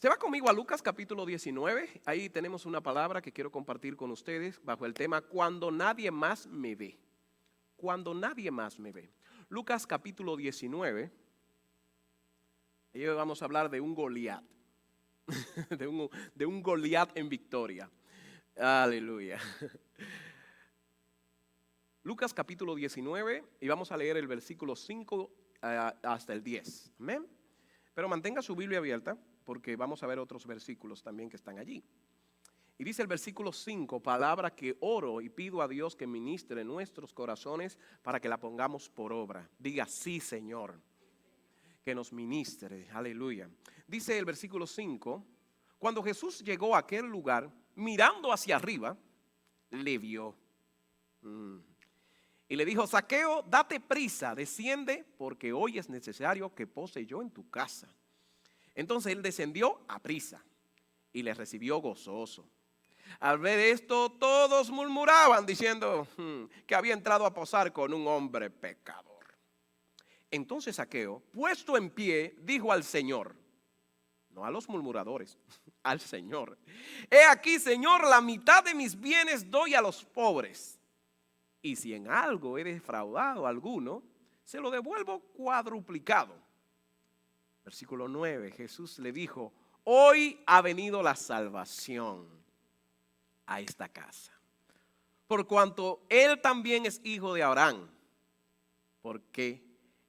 Se va conmigo a Lucas capítulo 19. Ahí tenemos una palabra que quiero compartir con ustedes bajo el tema cuando nadie más me ve. Cuando nadie más me ve. Lucas capítulo 19. Ahí vamos a hablar de un Goliat. de un Goliat en victoria. Aleluya. Lucas capítulo 19 y vamos a leer el versículo 5 hasta el 10. Amén. Pero mantenga su Biblia abierta porque vamos a ver otros versículos también que están allí. Y dice el versículo 5, palabra que oro y pido a Dios que ministre en nuestros corazones para que la pongamos por obra. Diga sí, Señor, que nos ministre. Aleluya. Dice el versículo 5, cuando Jesús llegó a aquel lugar, mirando hacia arriba, le vio. Y le dijo, Zaqueo, date prisa, desciende, porque hoy es necesario que pose yo en tu casa. Entonces él descendió a prisa y le recibió gozoso. Al ver esto, todos murmuraban diciendo que había entrado a posar con un hombre pecador. Entonces Zaqueo, puesto en pie, dijo al Señor, no a los murmuradores, al Señor, he aquí, Señor, la mitad de mis bienes doy a los pobres. Y si en algo he defraudado a alguno, se lo devuelvo cuadruplicado. Versículo 9, Jesús le dijo, hoy ha venido la salvación a esta casa, por cuanto él también es hijo de Abraham, porque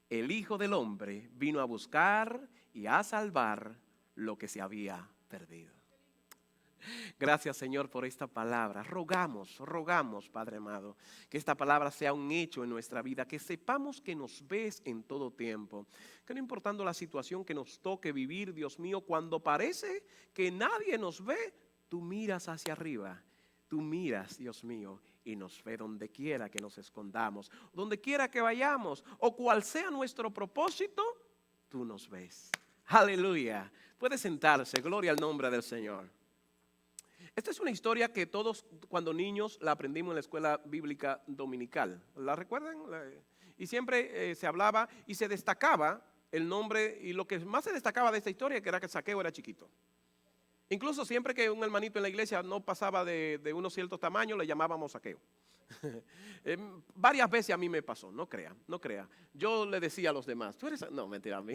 el Hijo del Hombre vino a buscar y a salvar lo que se había perdido. Gracias, Señor, por esta palabra. Rogamos, Padre amado, que esta palabra sea un hecho en nuestra vida, que sepamos que nos ves en todo tiempo, que no importando la situación que nos toque vivir, Dios mío, cuando parece que nadie nos ve, tú miras hacia arriba, tú miras, Dios mío, y nos ve donde quiera que nos escondamos, donde quiera que vayamos, o cual sea nuestro propósito, tú nos ves. Aleluya. Puede sentarse, gloria al nombre del Señor. Esta es una historia que todos cuando niños la aprendimos en la escuela bíblica dominical. ¿La recuerdan? Y siempre se hablaba y se destacaba el nombre, y lo que más se destacaba de esta historia que era que Zaqueo era chiquito. Incluso siempre que un hermanito en la iglesia no pasaba de unos ciertos tamaños, le llamábamos Zaqueo. Varias veces a mí me pasó, no crea. Yo le decía a los demás, tú eres... No, mentira, a mí.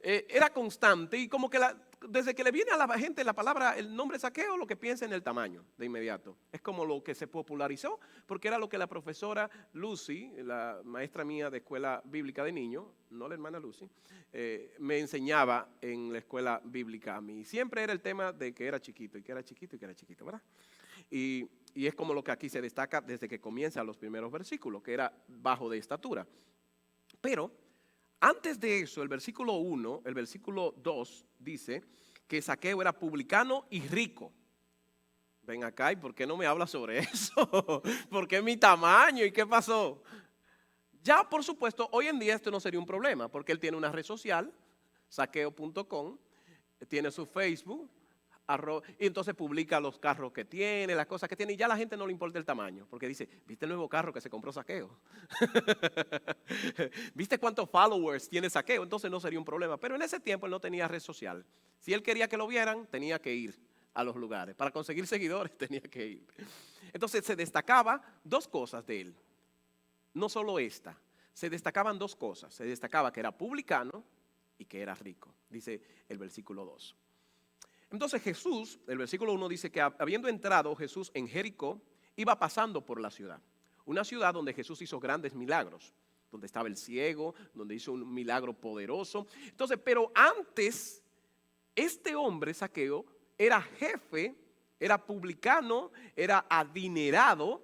Era constante y como que desde que le viene a la gente la palabra, el nombre Zaqueo, lo que piensa en el tamaño de inmediato. Es como lo que se popularizó porque era lo que la profesora Lucy, la maestra mía de escuela bíblica de niños, no la hermana Lucy, me enseñaba en la escuela bíblica a mí. Siempre era el tema de que era chiquito y que era chiquito y que era chiquito, ¿verdad? Y es como lo que aquí se destaca desde que comienzan los primeros versículos, que era bajo de estatura. Pero antes de eso, el versículo 1, el versículo 2 dice que Zaqueo era publicano y rico. Ven acá, ¿y por qué no me habla sobre eso? ¿Por qué mi tamaño? ¿Y qué pasó? Ya, por supuesto, hoy en día esto no sería un problema, porque él tiene una red social, zaqueo.com, tiene su Facebook, y entonces publica los carros que tiene, las cosas que tiene, y ya a la gente no le importa el tamaño, porque dice, ¿viste el nuevo carro que se compró Zaqueo? ¿Viste cuántos followers tiene Zaqueo? Entonces no sería un problema, pero en ese tiempo él no tenía red social. Si él quería que lo vieran, tenía que ir a los lugares. Para conseguir seguidores tenía que ir. Entonces se destacaba dos cosas de él, no solo esta, se destacaban dos cosas. Se destacaba que era publicano y que era rico, dice el versículo 2. Entonces Jesús, el versículo 1 dice que habiendo entrado Jesús en Jericó, iba pasando por la ciudad. Una ciudad donde Jesús hizo grandes milagros, donde estaba el ciego, donde hizo un milagro poderoso. Entonces, pero antes, este hombre, Zaqueo, era jefe, era publicano, era adinerado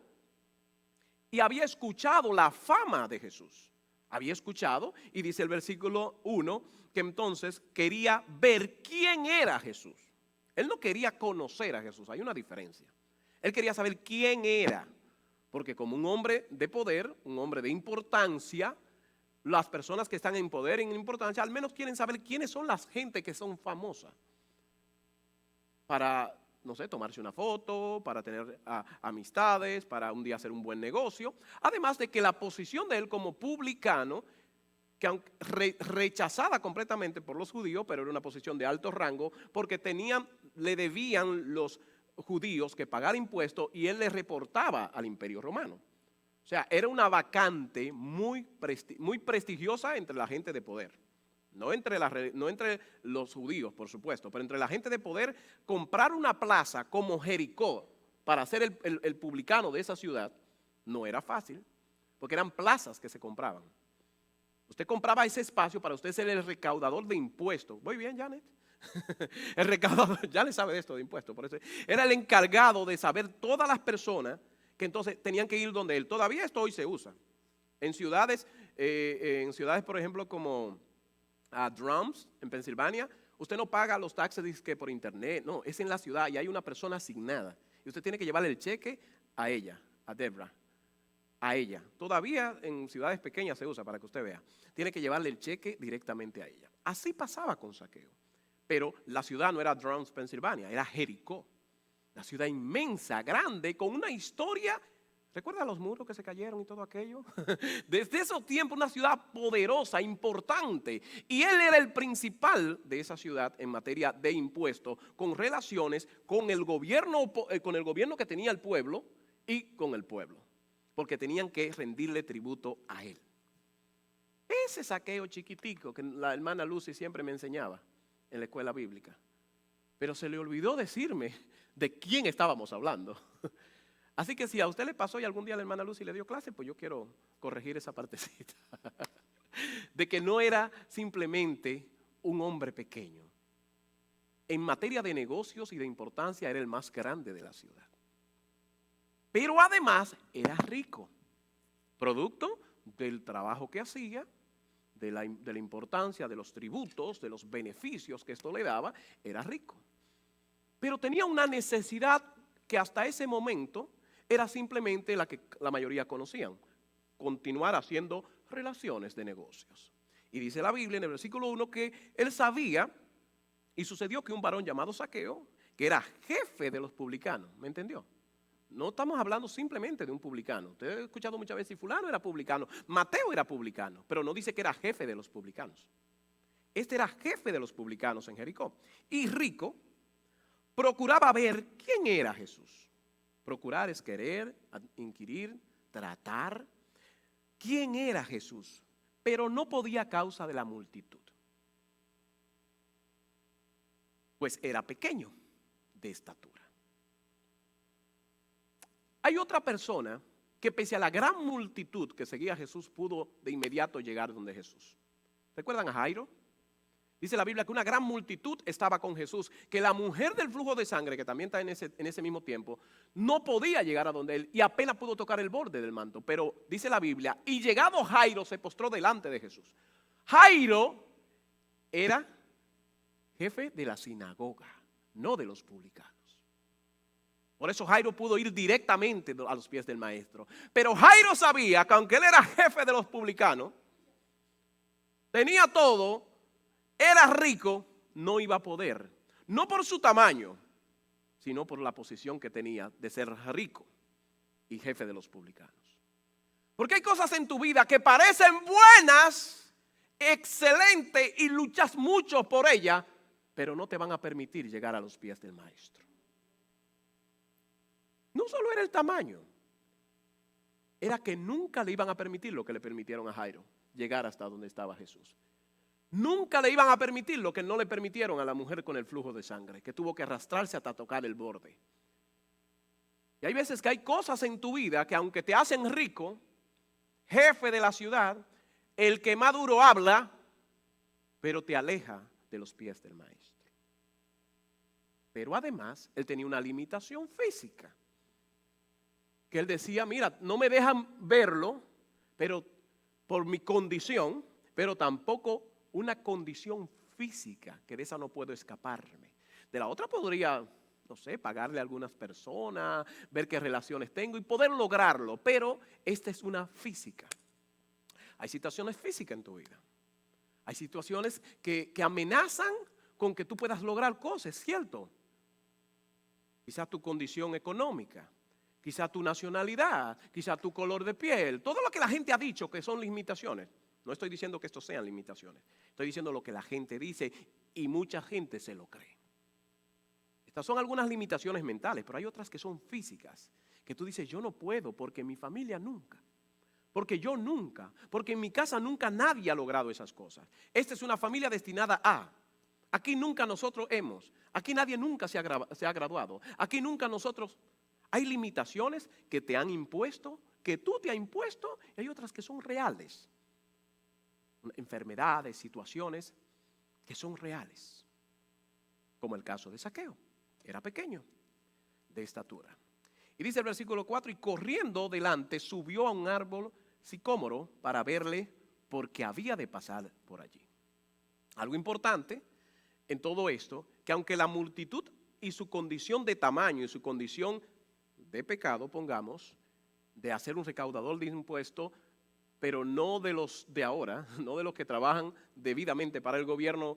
y había escuchado la fama de Jesús. Había escuchado, y dice el versículo 1, que entonces quería ver quién era Jesús. Él no quería conocer a Jesús, hay una diferencia. Él quería saber quién era, porque como un hombre de poder, un hombre de importancia, las personas que están en poder, en importancia, al menos quieren saber quiénes son las gente que son famosas. Para, no sé, tomarse una foto, para tener amistades, para un día hacer un buen negocio. Además de que la posición de él como publicano que aunque rechazada completamente por los judíos, pero era una posición de alto rango, porque le debían los judíos que pagar impuestos y él le reportaba al Imperio Romano. O sea, era una vacante muy prestigiosa entre la gente de poder. No entre los judíos, por supuesto, pero entre la gente de poder. Comprar una plaza como Jericó para ser el publicano de esa ciudad no era fácil, porque eran plazas que se compraban. Usted compraba ese espacio para usted ser el recaudador de impuestos. Muy bien, Janet. El recaudador, Janet sabe de esto de impuestos. Por eso era el encargado de saber todas las personas que entonces tenían que ir donde él. Todavía esto hoy se usa. En ciudades, por ejemplo, como Drums, en Pensilvania, usted no paga los taxes que por internet. No, es en la ciudad y hay una persona asignada. Y usted tiene que llevarle el cheque a ella, a Debra. A ella. Todavía en ciudades pequeñas se usa para que usted vea. Tiene que llevarle el cheque directamente a ella. Así pasaba con Zaqueo. Pero la ciudad no era Drums, Pensilvania, era Jericó. La ciudad inmensa, grande, con una historia. ¿Recuerda los muros que se cayeron y todo aquello? Desde esos tiempos, una ciudad poderosa, importante. Y él era el principal de esa ciudad en materia de impuestos, con relaciones con el gobierno que tenía el pueblo y con el pueblo. Porque tenían que rendirle tributo a él. Ese Zaqueo chiquitico que la hermana Lucy siempre me enseñaba en la escuela bíblica. Pero se le olvidó decirme de quién estábamos hablando. Así que si a usted le pasó y algún día la hermana Lucy le dio clase, pues yo quiero corregir esa partecita. De que no era simplemente un hombre pequeño. En materia de negocios y de importancia era el más grande de la ciudad. Pero además era rico, producto del trabajo que hacía, de la importancia de los tributos, de los beneficios que esto le daba, era rico. Pero tenía una necesidad que hasta ese momento era simplemente la que la mayoría conocían, continuar haciendo relaciones de negocios. Y dice la Biblia en el versículo 1 que él sabía, y sucedió que un varón llamado Zaqueo, que era jefe de los publicanos, ¿me entendió? No estamos hablando simplemente de un publicano. Usted ha escuchado muchas veces si fulano era publicano, Mateo era publicano, pero no dice que era jefe de los publicanos. Este era jefe de los publicanos en Jericó. Y rico, procuraba ver quién era Jesús. Procurar es querer, inquirir, tratar. ¿Quién era Jesús? Pero no podía a causa de la multitud. Pues era pequeño de estatura. Hay otra persona que pese a la gran multitud que seguía a Jesús pudo de inmediato llegar donde Jesús. ¿Recuerdan a Jairo? Dice la Biblia que una gran multitud estaba con Jesús, que la mujer del flujo de sangre, que también está en ese mismo tiempo, no podía llegar a donde él y apenas pudo tocar el borde del manto. Pero dice la Biblia, y llegado Jairo se postró delante de Jesús. Jairo era jefe de la sinagoga, no de los publicanos. Por eso Jairo pudo ir directamente a los pies del maestro. Pero Jairo sabía que aunque él era jefe de los publicanos, tenía todo, era rico, no iba a poder. No por su tamaño, sino por la posición que tenía de ser rico y jefe de los publicanos. Porque hay cosas en tu vida que parecen buenas, excelentes y luchas mucho por ellas, pero no te van a permitir llegar a los pies del maestro. No solo era el tamaño, era que nunca le iban a permitir lo que le permitieron a Jairo, llegar hasta donde estaba Jesús. Nunca le iban a permitir lo que no le permitieron a la mujer con el flujo de sangre, que tuvo que arrastrarse hasta tocar el borde. Y hay veces que hay cosas en tu vida que aunque te hacen rico, jefe de la ciudad, el que más duro habla, pero te aleja de los pies del maestro. Pero además, él tenía una limitación física. Que él decía, mira, no me dejan verlo, pero por mi condición, pero tampoco una condición física, que de esa no puedo escaparme. De la otra podría, no sé, pagarle a algunas personas, ver qué relaciones tengo y poder lograrlo, pero esta es una física. Hay situaciones físicas en tu vida. Hay situaciones que amenazan con que tú puedas lograr cosas, ¿cierto? Quizás tu condición económica. Quizá tu nacionalidad, quizá tu color de piel, todo lo que la gente ha dicho que son limitaciones. No estoy diciendo que estos sean limitaciones. Estoy diciendo lo que la gente dice y mucha gente se lo cree. Estas son algunas limitaciones mentales, pero hay otras que son físicas. Que tú dices, yo no puedo porque mi familia nunca. Porque yo nunca. Porque en mi casa nunca nadie ha logrado esas cosas. Esta es una familia destinada a. Aquí nunca nosotros hemos. Aquí nadie nunca se ha graduado. Aquí nunca nosotros. Hay limitaciones que te han impuesto, que tú te has impuesto, y hay otras que son reales. Enfermedades, situaciones que son reales. Como el caso de Zaqueo. Era pequeño, de estatura. Y dice el versículo 4, y corriendo delante subió a un árbol sicómoro para verle porque había de pasar por allí. Algo importante en todo esto, que aunque la multitud y su condición de tamaño y su condición de pecado, pongamos, de hacer un recaudador de impuestos, pero no de los de ahora, no de los que trabajan debidamente para el gobierno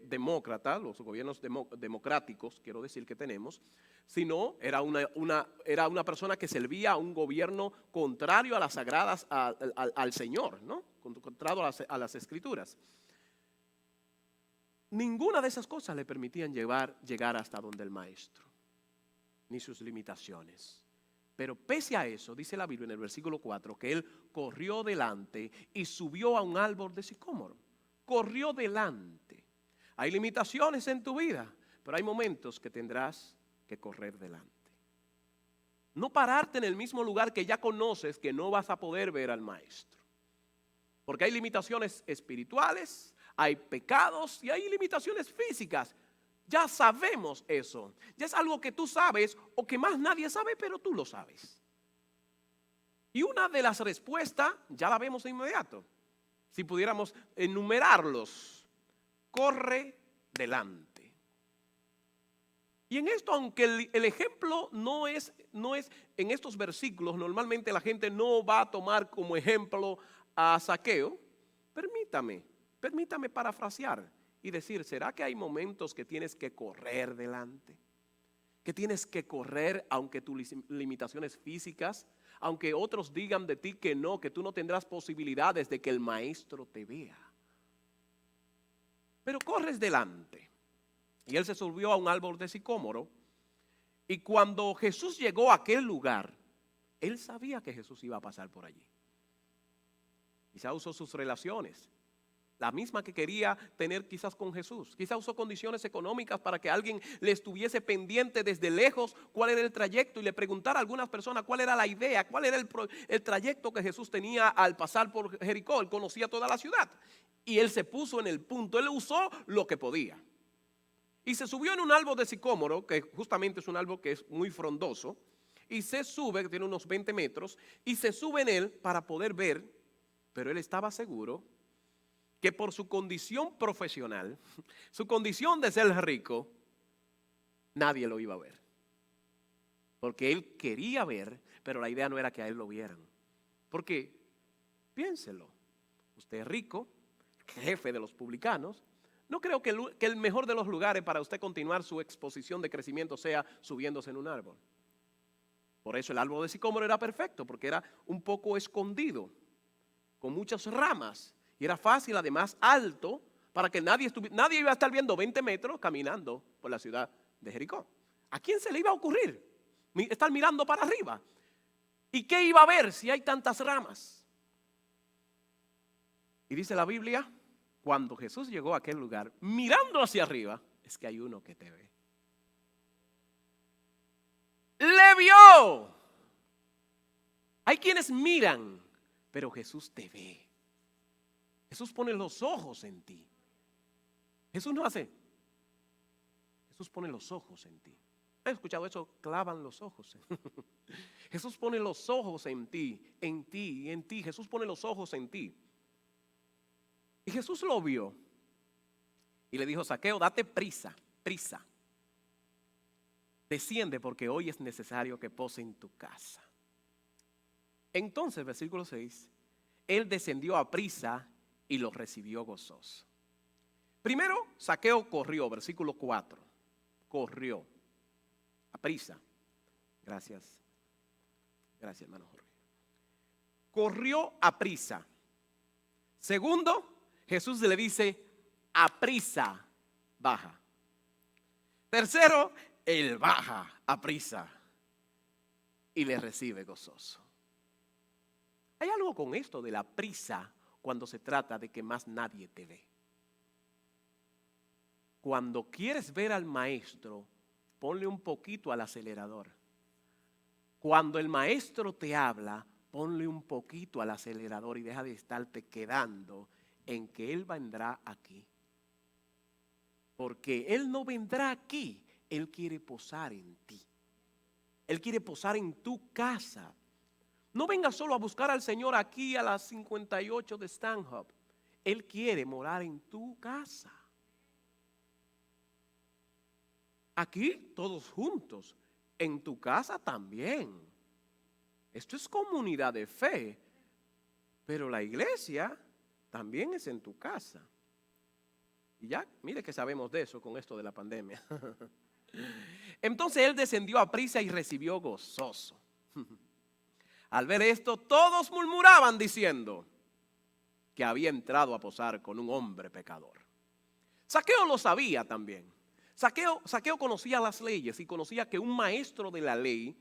demócrata, los gobiernos democráticos, quiero decir que tenemos, sino era una persona que servía a un gobierno contrario a las sagradas, al Señor, ¿no? Contrario a las Escrituras. Ninguna de esas cosas le permitían llegar hasta donde el maestro, ni sus limitaciones. Pero pese a eso, dice la Biblia en el versículo 4, que él corrió delante y subió a un árbol de sicómoro. Corrió delante. Hay limitaciones en tu vida, pero hay momentos que tendrás que correr delante. No pararte en el mismo lugar que ya conoces, que no vas a poder ver al maestro. Porque hay limitaciones espirituales, hay pecados y hay limitaciones físicas. Ya sabemos eso. Ya es algo que tú sabes o que más nadie sabe, pero tú lo sabes. Y una de las respuestas ya la vemos de inmediato. Si pudiéramos enumerarlos, corre delante. Y en esto, aunque el ejemplo no es en estos versículos, normalmente la gente no va a tomar como ejemplo a Zaqueo. Permítame parafrasear y decir, ¿será que hay momentos que tienes que correr delante? Que tienes que correr aunque tus limitaciones físicas, aunque otros digan de ti que tú no tendrás posibilidades de que el maestro te vea. Pero corres delante. Y él se subió a un árbol de sicómoro. Y cuando Jesús llegó a aquel lugar, él sabía que Jesús iba a pasar por allí. Quizá usó sus relaciones. La misma que quería tener quizás con Jesús. Quizás usó condiciones económicas para que alguien le estuviese pendiente desde lejos cuál era el trayecto y le preguntara a algunas personas cuál era la idea, cuál era el trayecto que Jesús tenía al pasar por Jericó. Él conocía toda la ciudad y él se puso en el punto, él usó lo que podía. Y se subió en un árbol de sicómoro, que justamente es un árbol que es muy frondoso, y se sube, que tiene unos 20 metros, y se sube en él para poder ver, pero él estaba seguro que por su condición profesional, su condición de ser rico, nadie lo iba a ver. Porque él quería ver, pero la idea no era que a él lo vieran. Porque, piénselo, usted es rico, jefe de los publicanos, no creo que el mejor de los lugares para usted continuar su exposición de crecimiento sea subiéndose en un árbol. Por eso el árbol de sicómoro era perfecto, porque era un poco escondido, con muchas ramas. Y era fácil, además alto, para que nadie iba a estar viendo 20 metros caminando por la ciudad de Jericó. ¿A quién se le iba a ocurrir estar mirando para arriba? ¿Y qué iba a ver si hay tantas ramas? Y dice la Biblia, cuando Jesús llegó a aquel lugar, mirando hacia arriba, es que hay uno que te ve. ¡Le vio! Hay quienes miran, pero Jesús te ve. Jesús pone los ojos en ti. Jesús no hace. Jesús pone los ojos en ti. ¿Has escuchado eso? Clavan los ojos. Jesús pone los ojos en ti, en ti, en ti. Jesús pone los ojos en ti. Y Jesús lo vio. Y le dijo, Zaqueo, date prisa. Desciende porque hoy es necesario que pose en tu casa. Entonces, versículo 6, él descendió a prisa y lo recibió gozoso. Primero, Zaqueo corrió, versículo 4. Corrió a prisa. Gracias, hermano Jorge. Corrió a prisa. Segundo, Jesús le dice, aprisa, baja. Tercero, él baja, aprisa y le recibe gozoso. Hay algo con esto de la prisa cuando se trata de que más nadie te ve. Cuando quieres ver al maestro, ponle un poquito al acelerador. Cuando el maestro te habla, ponle un poquito al acelerador y deja de estarte quedando en que él vendrá aquí. Porque él no vendrá aquí, él quiere posar en ti. Él quiere posar en tu casa. No venga solo a buscar al Señor aquí a las 58 de Stanhope. Él quiere morar en tu casa. Aquí todos juntos, en tu casa también. Esto es comunidad de fe, pero la iglesia también es en tu casa. Y ya, mire que sabemos de eso con esto de la pandemia. Entonces él descendió a prisa y recibió gozoso. Al ver esto, todos murmuraban diciendo que había entrado a posar con un hombre pecador. Zaqueo lo sabía también. Zaqueo conocía las leyes y conocía que un maestro de la ley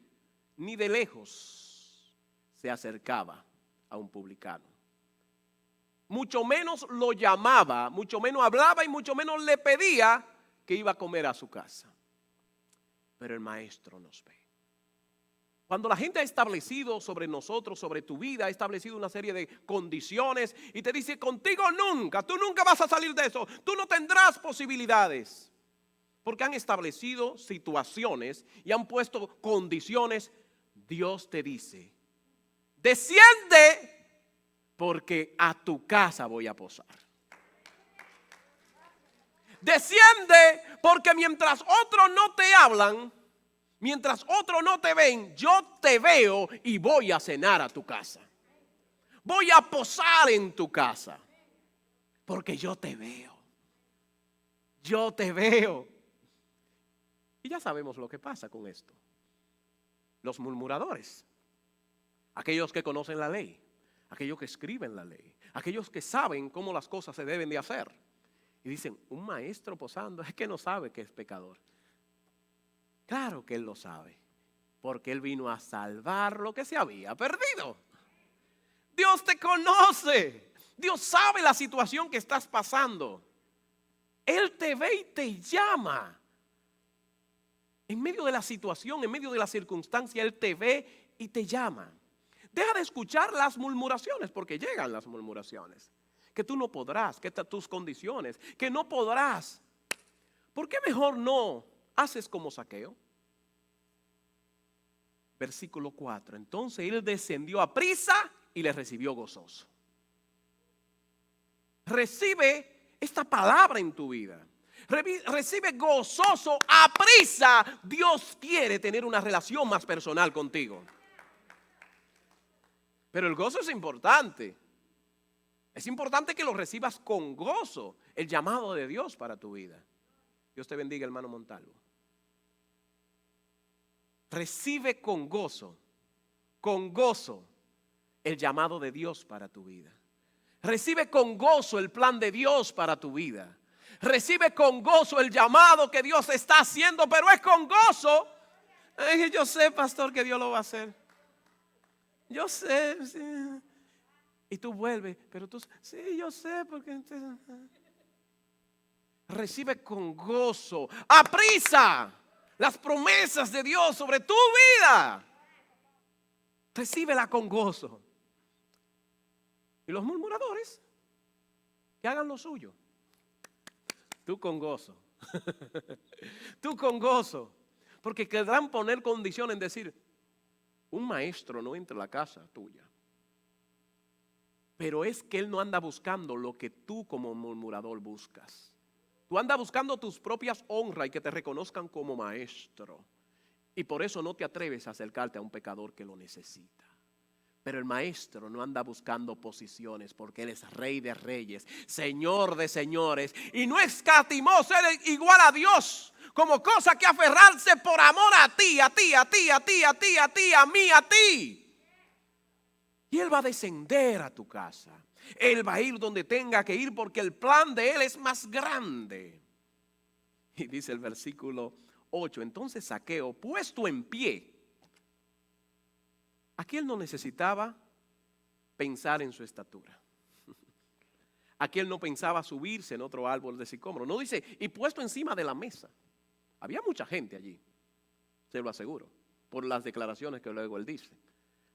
ni de lejos se acercaba a un publicano. Mucho menos lo llamaba, mucho menos hablaba y mucho menos le pedía que iba a comer a su casa. Pero el maestro nos ve. Cuando la gente ha establecido sobre nosotros, sobre tu vida, ha establecido una serie de condiciones y te dice, contigo nunca, tú nunca vas a salir de eso, tú no tendrás posibilidades. Porque han establecido situaciones y han puesto condiciones. Dios te dice, desciende porque a tu casa voy a posar. Desciende porque mientras otros no te hablan, mientras otros no te ven, yo te veo y voy a cenar a tu casa. Voy a posar en tu casa porque yo te veo. Yo te veo. Y ya sabemos lo que pasa con esto. Los murmuradores, aquellos que conocen la ley, aquellos que escriben la ley, aquellos que saben cómo las cosas se deben de hacer. Y dicen, un maestro posando es que no sabe que es pecador. Claro que él lo sabe, porque él vino a salvar lo que se había perdido. Dios te conoce, Dios sabe la situación que estás pasando. Él te ve y te llama. En medio de la situación, en medio de la circunstancia, Él te ve y te llama. Deja de escuchar las murmuraciones, porque llegan las murmuraciones. Que tú no podrás, que tus condiciones, que no podrás. ¿Por qué mejor no haces como Zaqueo? Versículo 4. Entonces Él descendió a prisa y le recibió gozoso. Recibe esta palabra en tu vida. Recibe gozoso, a prisa. Dios quiere tener una relación más personal contigo. Pero el gozo es importante. Es importante que lo recibas con gozo, el llamado de Dios para tu vida. Dios te bendiga, hermano Montalvo. Recibe con gozo el llamado de Dios para tu vida. Recibe con gozo el plan de Dios para tu vida. Recibe con gozo el llamado que Dios está haciendo, pero es con gozo. Yo sé, pastor, que Dios lo va a hacer. Yo sé, sí. Y tú vuelves, pero tú, sí, yo sé, porque... Recibe con gozo, aprisa las promesas de Dios sobre tu vida. Recíbela con gozo. Y los murmuradores, que hagan lo suyo. Tú con gozo. Tú con gozo. Porque querrán poner condición en decir, un maestro no entra a la casa tuya. Pero es que él no anda buscando lo que tú como murmurador buscas. Tú andas buscando tus propias honras y que te reconozcan como maestro. Y por eso no te atreves a acercarte a un pecador que lo necesita. Pero el maestro no anda buscando posiciones, porque Él es Rey de reyes, Señor de señores, y no escatimó ser igual a Dios como cosa que aferrarse por amor a ti, a ti, a ti, a ti, a ti, a ti, a mí, a ti. Y Él va a descender a tu casa. Él va a ir donde tenga que ir porque el plan de Él es más grande. Y dice el versículo 8, entonces Zaqueo, puesto en pie, aquí él no necesitaba pensar en su estatura. Aquí él no pensaba subirse en otro árbol de sicómoro. No dice, y puesto encima de la mesa. Había mucha gente allí, se lo aseguro, por las declaraciones que luego él dice.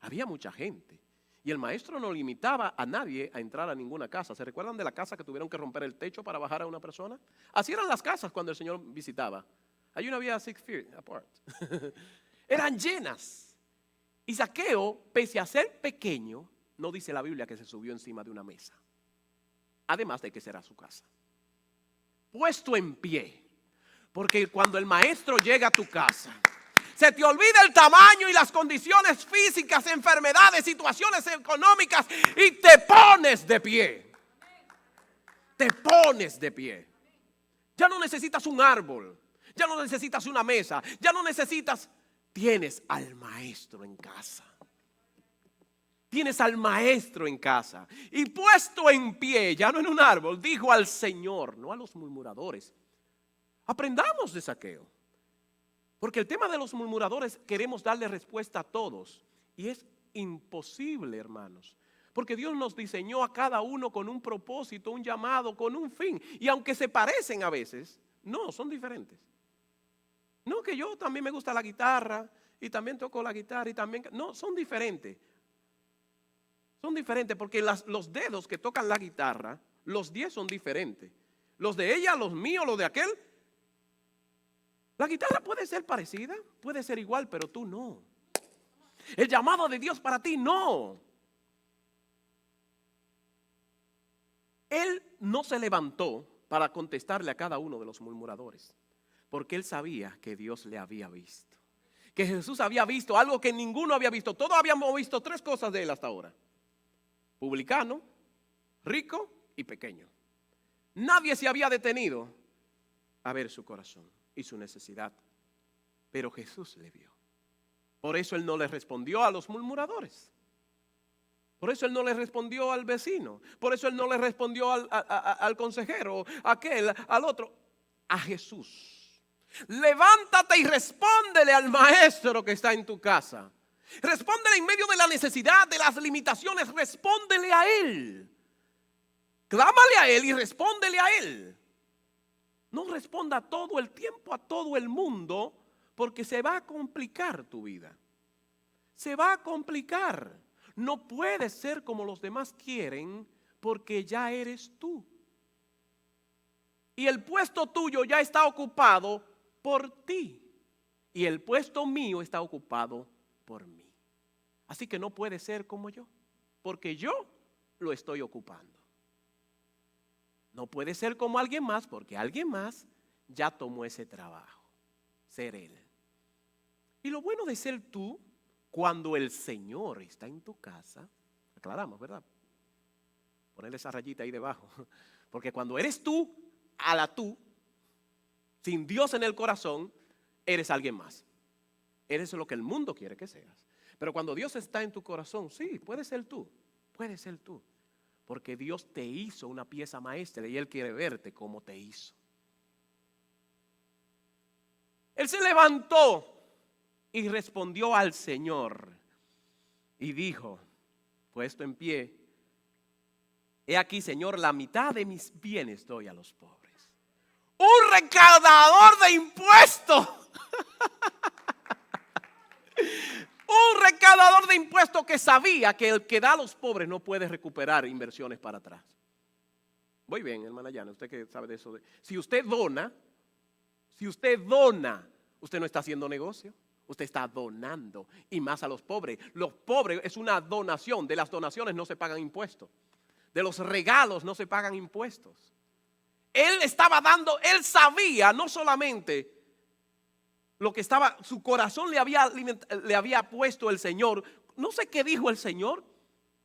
Había mucha gente. Y el maestro no limitaba a nadie a entrar a ninguna casa. ¿Se recuerdan de la casa que tuvieron que romper el techo para bajar a una persona? Así eran las casas cuando el Señor visitaba. Hay una había 6 feet apart. Eran llenas. Y Zaqueo, pese a ser pequeño, no dice la Biblia que se subió encima de una mesa. Además de que será su casa. Puesto en pie. Porque cuando el maestro llega a tu casa, se te olvida el tamaño y las condiciones físicas, enfermedades, situaciones económicas y te pones de pie. Te pones de pie. Ya no necesitas un árbol, ya no necesitas una mesa, ya no necesitas, tienes al maestro en casa. Tienes al maestro en casa. Y puesto en pie, ya no en un árbol, dijo al Señor, no a los murmuradores. Aprendamos de Zaqueo. Porque el tema de los murmuradores queremos darle respuesta a todos. Y es imposible, hermanos. Porque Dios nos diseñó a cada uno con un propósito, un llamado, con un fin. Y aunque se parecen a veces, no, son diferentes. No, que yo también me gusta la guitarra y también toco la guitarra y también... No, son diferentes. Son diferentes porque los dedos que tocan la guitarra, los 10 son diferentes. Los de ella, los míos, los de aquel. La guitarra puede ser parecida, puede ser igual, pero tú no. El llamado de Dios para ti no. Él no se levantó para contestarle a cada uno de los murmuradores, porque él sabía que Dios le había visto. Que Jesús había visto algo que ninguno había visto. Todos habíamos visto 3 cosas de él hasta ahora. Publicano, rico y pequeño. Nadie se había detenido a ver su corazón y su necesidad. Pero Jesús le vio. Por eso él no le respondió a los murmuradores. Por eso él no le respondió al vecino. Por eso él no le respondió al consejero, aquel, al otro. A Jesús. Levántate y respóndele al maestro que está en tu casa. Respóndele en medio de la necesidad, de las limitaciones. Respóndele a él. Clámale a él y respóndele a él. No responda todo el tiempo a todo el mundo, porque se va a complicar tu vida. Se va a complicar. No puedes ser como los demás quieren, porque ya eres tú. Y el puesto tuyo ya está ocupado por ti. Y el puesto mío está ocupado por mí. Así que no puede ser como yo, porque yo lo estoy ocupando. No puede ser como alguien más, porque alguien más ya tomó ese trabajo, ser él. Y lo bueno de ser tú, cuando el Señor está en tu casa, aclaramos, ¿verdad? Ponerle esa rayita ahí debajo, porque cuando eres tú, a la tú, sin Dios en el corazón, eres alguien más. Eres lo que el mundo quiere que seas. Pero cuando Dios está en tu corazón, sí, puede ser tú, puede ser tú. Porque Dios te hizo una pieza maestra y Él quiere verte como te hizo. Él se levantó y respondió al Señor y dijo, puesto en pie, he aquí, Señor, la mitad de mis bienes doy a los pobres. Un recaudador de impuestos. Un recaudador de impuestos que sabía que el que da a los pobres no puede recuperar inversiones para atrás. Muy bien, hermana Yana, usted que sabe de eso. Si usted dona, usted no está haciendo negocio. Usted está donando, y más a los pobres. Los pobres es una donación. De las donaciones no se pagan impuestos. De los regalos no se pagan impuestos. Él estaba dando, él sabía no solamente lo que estaba, su corazón le había puesto el Señor. No sé qué dijo el Señor.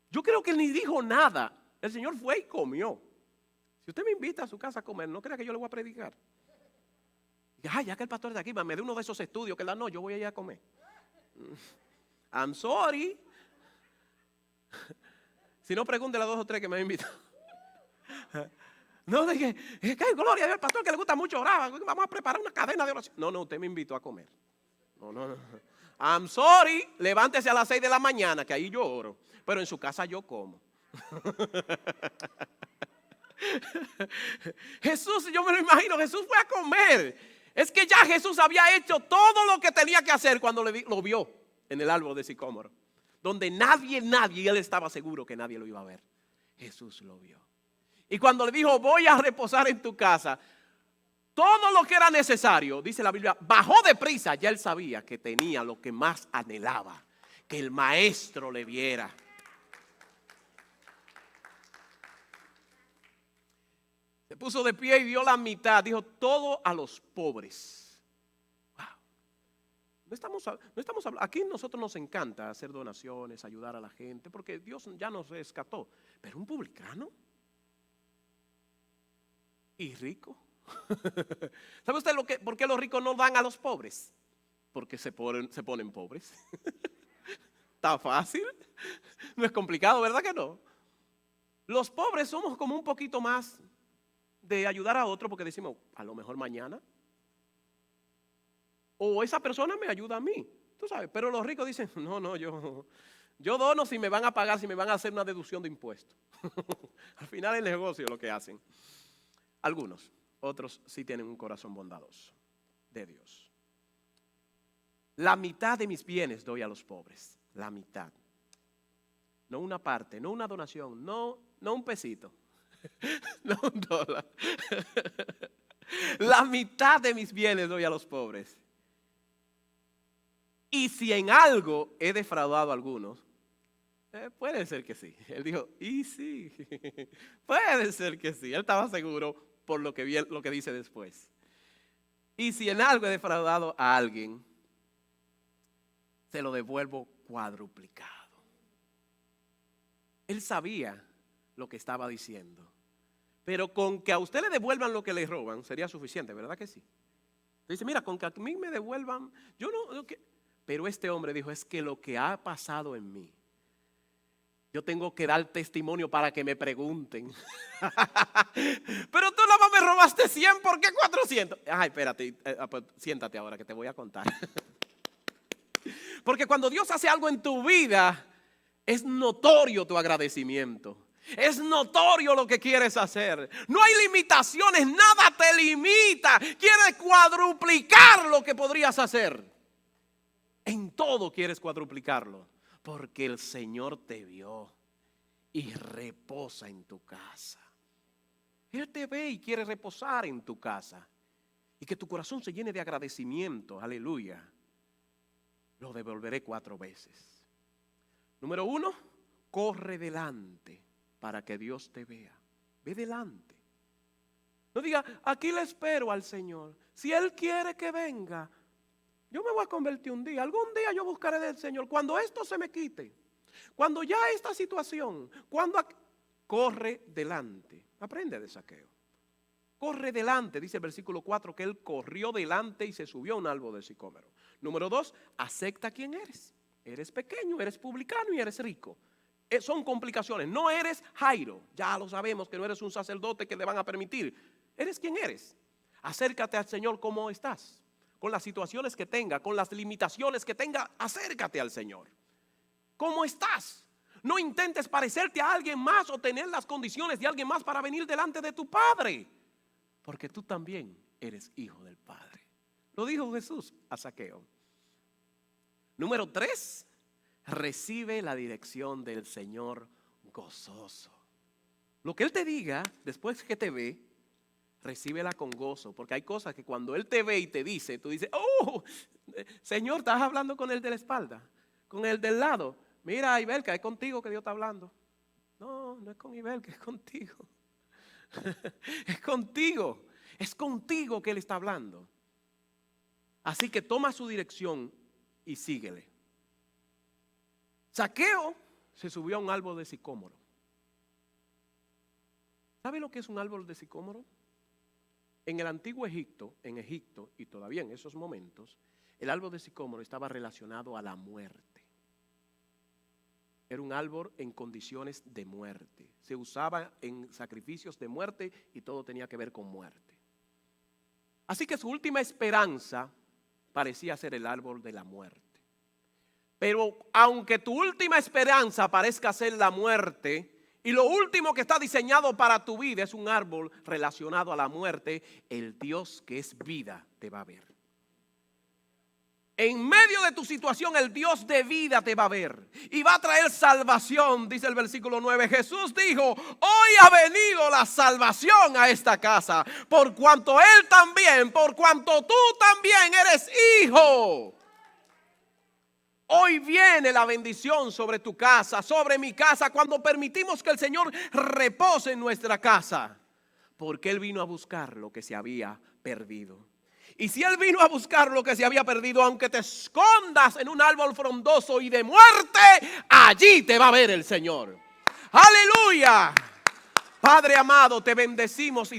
Yo creo que él ni dijo nada. El Señor fue y comió. Si usted me invita a su casa a comer, no crea que yo le voy a predicar. Ay, ya que el pastor está aquí, me dé uno de esos estudios que no, yo voy a ir a comer. I'm sorry. Si no, pregúntele a 2 o 3 que me han invitado. No, dije, que gloria a Dios, el pastor que le gusta mucho orar, vamos a preparar una cadena de oración. No, usted me invitó a comer. No. I'm sorry, levántese a las 6 de la mañana, que ahí yo oro. Pero en su casa yo como. Jesús, yo me lo imagino, Jesús fue a comer. Es que ya Jesús había hecho todo lo que tenía que hacer cuando lo vio en el árbol de sicómoro, donde nadie, él estaba seguro que nadie lo iba a ver. Jesús lo vio. Y cuando le dijo, voy a reposar en tu casa, todo lo que era necesario, dice la Biblia, bajó deprisa. Ya él sabía que tenía lo que más anhelaba, que el maestro le viera. Se puso de pie y dio la mitad, dijo, todo a los pobres. Wow. No estamos hablando, aquí nosotros nos encanta hacer donaciones, ayudar a la gente, porque Dios ya nos rescató. Pero un publicano y rico. ¿Sabe usted por qué los ricos no dan a los pobres? Porque se ponen pobres. Está fácil. No es complicado, ¿verdad que no? Los pobres somos como un poquito más de ayudar a otro porque decimos, a lo mejor mañana. O esa persona me ayuda a mí. Tú sabes, pero los ricos dicen, no, yo dono si me van a pagar, si me van a hacer una deducción de impuestos. Al final el negocio es lo que hacen. Algunos, otros sí tienen un corazón bondadoso de Dios. La mitad de mis bienes doy a los pobres. La mitad. No una parte, no una donación, no un pesito, no $1. La mitad de mis bienes doy a los pobres. Y si en algo he defraudado a algunos, puede ser que sí. Él dijo, y sí, puede ser que sí. Él estaba seguro por lo que dice después. Y si en algo he defraudado a alguien, se lo devuelvo cuadruplicado. Él sabía lo que estaba diciendo. Pero con que a usted le devuelvan lo que le roban, sería suficiente, ¿verdad que sí? Dice, mira, con que a mí me devuelvan, yo no. Pero este hombre dijo, es que lo que ha pasado en mí, yo tengo que dar testimonio para que me pregunten. Pero tú nada más me robaste 100, ¿por qué 400? Ay, espérate, pues, siéntate ahora que te voy a contar. Porque cuando Dios hace algo en tu vida, es notorio tu agradecimiento. Es notorio lo que quieres hacer. No hay limitaciones, nada te limita. Quieres cuadruplicar lo que podrías hacer. En todo quieres cuadruplicarlo. Porque el Señor te vio y reposa en tu casa. Él te ve y quiere reposar en tu casa. Y que tu corazón se llene de agradecimiento. Aleluya. Lo devolveré 4 veces. Número 1, corre delante para que Dios te vea. Ve delante. No diga, aquí le espero al Señor. Si Él quiere que venga, yo me voy a convertir un día. Algún día yo buscaré del Señor. Cuando esto se me quite, cuando ya esta situación, corre delante. Aprende de Zaqueo. Corre delante, dice el versículo 4, que él corrió delante y se subió a un árbol de sicómoro. Número 2, acepta quién eres. Eres pequeño, eres publicano y eres rico. Son complicaciones. No eres Jairo. Ya lo sabemos que no eres un sacerdote que le van a permitir. Eres quien eres. Acércate al Señor como estás. Con las situaciones que tenga, con las limitaciones que tenga, acércate al Señor. ¿Cómo estás? No intentes parecerte a alguien más o tener las condiciones de alguien más para venir delante de tu Padre. Porque tú también eres hijo del Padre. Lo dijo Jesús a Zaqueo. Número 3, recibe la dirección del Señor gozoso. Lo que Él te diga después que te ve, recíbela con gozo. Porque hay cosas que cuando Él te ve y te dice, tú dices, oh, Señor, estás hablando con el de la espalda, con el del lado. Mira, Ibelka, es contigo que Dios está hablando. No es con Ibelka, es contigo. Es contigo. Es contigo que Él está hablando. Así que toma su dirección y síguele. Zaqueo se subió a un árbol de sicómoro. ¿Sabe lo que es un árbol de sicómoro? En el antiguo Egipto, y todavía en esos momentos, el árbol de sicómoro estaba relacionado a la muerte. Era un árbol en condiciones de muerte. Se usaba en sacrificios de muerte y todo tenía que ver con muerte. Así que su última esperanza parecía ser el árbol de la muerte. Pero aunque tu última esperanza parezca ser la muerte, y lo último que está diseñado para tu vida es un árbol relacionado a la muerte, el Dios que es vida te va a ver. En medio de tu situación, el Dios de vida te va a ver y va a traer salvación, dice el versículo 9. Jesús dijo: hoy ha venido la salvación a esta casa, por cuanto Él también, por cuanto tú también eres hijo. Hoy viene la bendición sobre tu casa, sobre mi casa, cuando permitimos que el Señor repose en nuestra casa, porque Él vino a buscar lo que se había perdido. Y si Él vino a buscar lo que se había perdido, aunque te escondas en un árbol frondoso y de muerte, allí te va a ver el Señor. ¡Aleluya! Padre amado, te bendecimos y